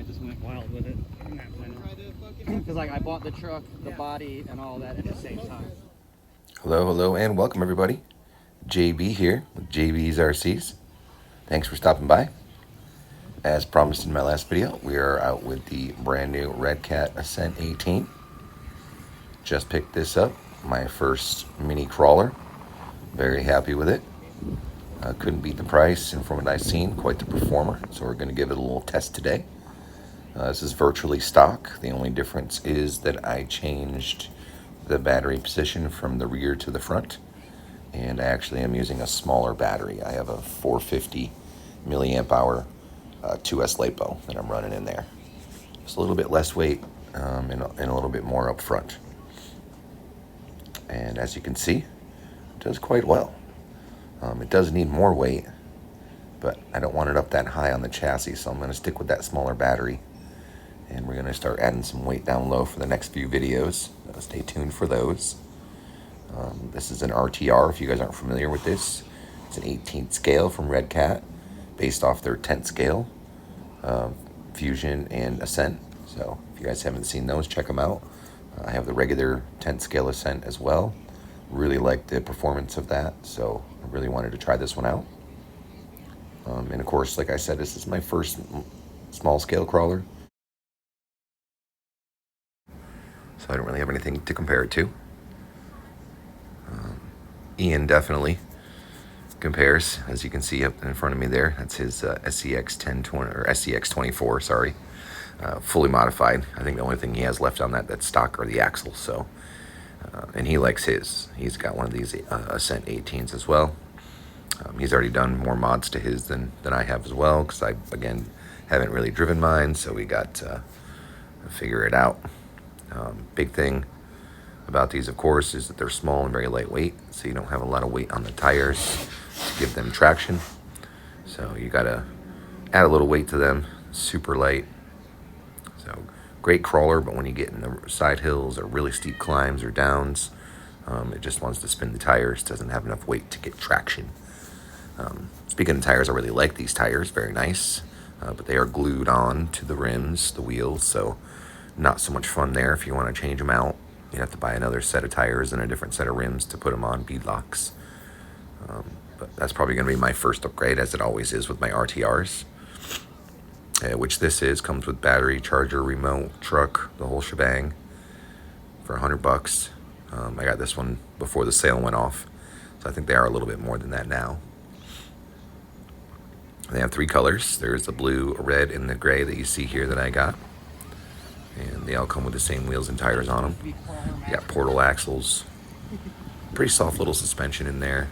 just went wild with it. Because like I bought the truck, the body, and all that at the same time. Hello, and welcome everybody. JB here with JB's RCs. Thanks for stopping by. As promised in my last video, we are out with the brand new Redcat Ascent 18. Just picked this up, my first mini crawler. Very happy with it. Couldn't beat the price, and from what I've seen, quite the performer. So we're going to give it a little test today. This is virtually stock. The only difference is that I changed the battery position from the rear to the front, and I actually am using a smaller battery. I have a 450 milliamp hour 2S LiPo that I'm running in there. It's a little bit less weight and a little bit more up front. And as you can see, it does quite well. It does need more weight, but I don't want it up that high on the chassis, so I'm going to stick with that smaller battery. And we're going to start adding some weight down low for the next few videos. Stay tuned for those. This is an RTR, if you guys aren't familiar with this. It's an 18th scale from Redcat, based off their 10th scale, Fusion and Ascent. So if you guys haven't seen those, check them out. I have the regular 10th scale Ascent as well. Really like the performance of that, so I really wanted to try this one out. And of course, like I said, this is my first small scale crawler, so I don't really have anything to compare it to. Ian definitely compares, as you can see up in front of me there. That's his SCX 1020 or SCX 24, sorry, fully modified. I think the only thing he has left on that's stock are the axles. So, and he likes his. He's got one of these Ascent 18s as well. He's already done more mods to his than I have as well, because I again haven't really driven mine. So we got to figure it out. Big thing about these, of course, is that they're small and very lightweight, so you don't have a lot of weight on the tires to give them traction. So you gotta add a little weight to them. Super light. So great crawler, but when you get in the side hills or really steep climbs or downs, it just wants to spin the tires, doesn't have enough weight to get traction. Speaking of tires, I really like these tires, very nice, but they are glued on to the rims, the wheels, so not so much fun there. If you want to change them out, you'd have to buy another set of tires and a different set of rims to put them on, beadlocks. But that's probably going to be my first upgrade, as it always is with my RTRs. Which this comes with battery, charger, remote, truck, the whole shebang for $100. I got this one before the sale went off, so I think they are a little bit more than that now. They have 3 colors. There's the blue, red, and the gray that you see here that I got. And they all come with the same wheels and tires on them. You got portal axles. Pretty soft little suspension in there.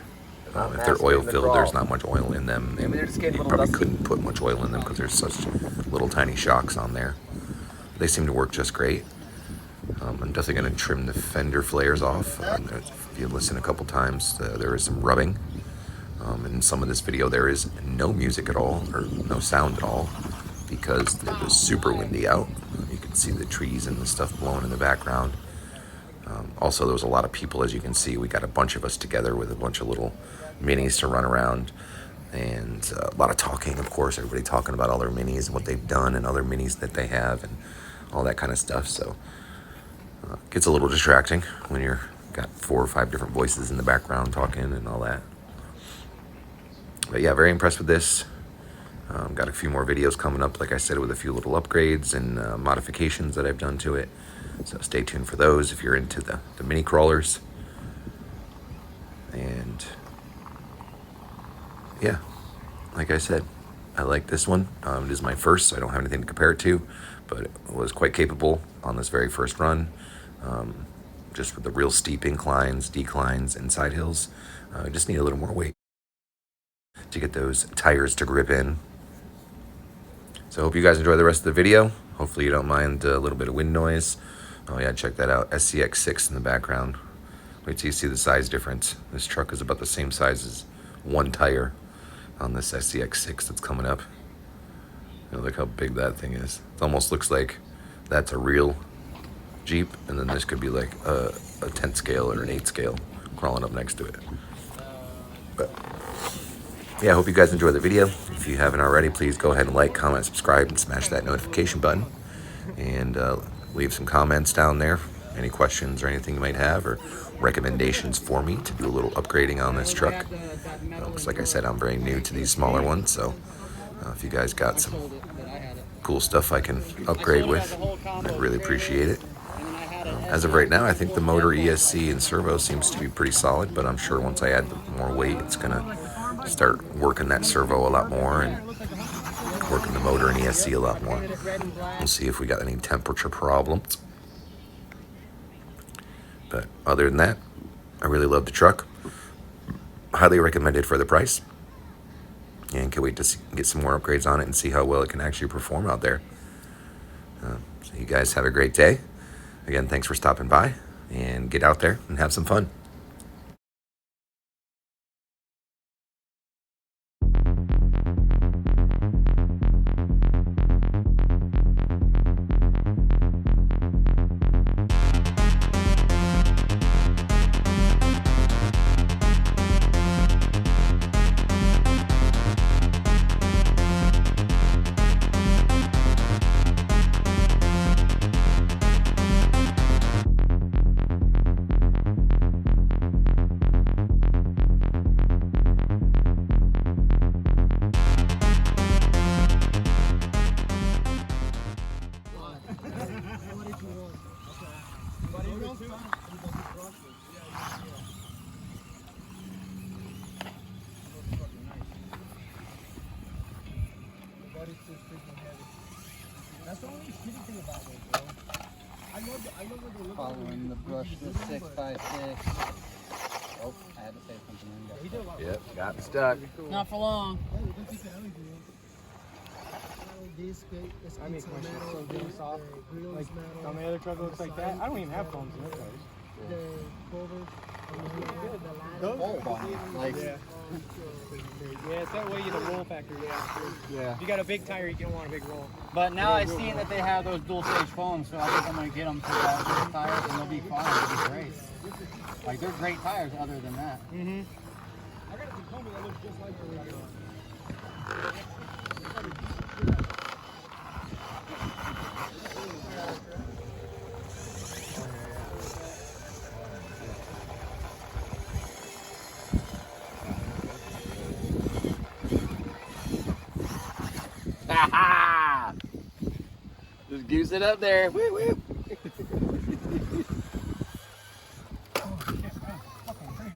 If they're oil filled, there's not much oil in them. And you probably couldn't put much oil in them because there's such little tiny shocks on there. They seem to work just great. I'm definitely going to trim the fender flares off. If you listen a couple times, there is some rubbing. In some of this video, there is no music at all, or no sound at all, because it was super windy out. You can see the trees and the stuff blowing in the background. Also, there was a lot of people, as you can see. We got a bunch of us together with a bunch of little minis to run around, and a lot of talking, of course. Everybody talking about all their minis and what they've done and other minis that they have and all that kind of stuff. So it gets a little distracting when you're got 4 or 5 different voices in the background talking and all that. But yeah, very impressed with this. Got a few more videos coming up, like I said, with a few little upgrades and modifications that I've done to it. So stay tuned for those if you're into the mini crawlers. And yeah, like I said, I like this one. It is my first, so I don't have anything to compare it to, but it was quite capable on this very first run. Just with the real steep inclines, declines, and side hills. I just need a little more weight to get those tires to grip in. So I hope you guys enjoy the rest of the video. Hopefully you don't mind a little bit of wind noise. Oh yeah, check that out, SCX 6 in the background. Wait till you see the size difference. This truck is about the same size as one tire on this SCX 6 that's coming up. You know, look how big that thing is. It almost looks like that's a real Jeep, and then this could be like a 10th scale or an 8th scale crawling up next to it. But Yeah, I hope you guys enjoyed the video. If you haven't already, please go ahead and like, comment, subscribe, and smash that notification button. And leave some comments down there. Any questions or anything you might have, or recommendations for me to do a little upgrading on this truck. Because like I said, I'm very new to these smaller ones, so if you guys got some cool stuff I can upgrade with, I'd really appreciate it. As of right now, I think the motor, ESC, and servo seems to be pretty solid, but I'm sure once I add more weight, it's going to start working that servo a lot more and working the motor and ESC a lot more. We'll see if we got any temperature problems. But other than that, I really love the truck. Highly recommended for the price. And can't wait to get some more upgrades on it and see how well it can actually perform out there. So you guys have a great day. Again, thanks for stopping by, and get out there and have some fun. That's the only shitty thing about it, bro. I know where they look. Following the brush with 6x6. Oh, I had to say something. Yep, got stuck. Not for long. I make my shit so damn soft. Like on the other truck, it looks like that. I don't even have foams in this place. Like, Yeah, it's that way you the roll factor. yeah. If you got a big tire, you don't want a big roll. But now I've seen that they have those dual stage foams, so I think I'm gonna get them for those tires, and they'll be fine. They'll be great. Like, they're great tires other than that. Mm-hmm. I got a Tacoma that looks just like the Just goose it up there. Woo woo.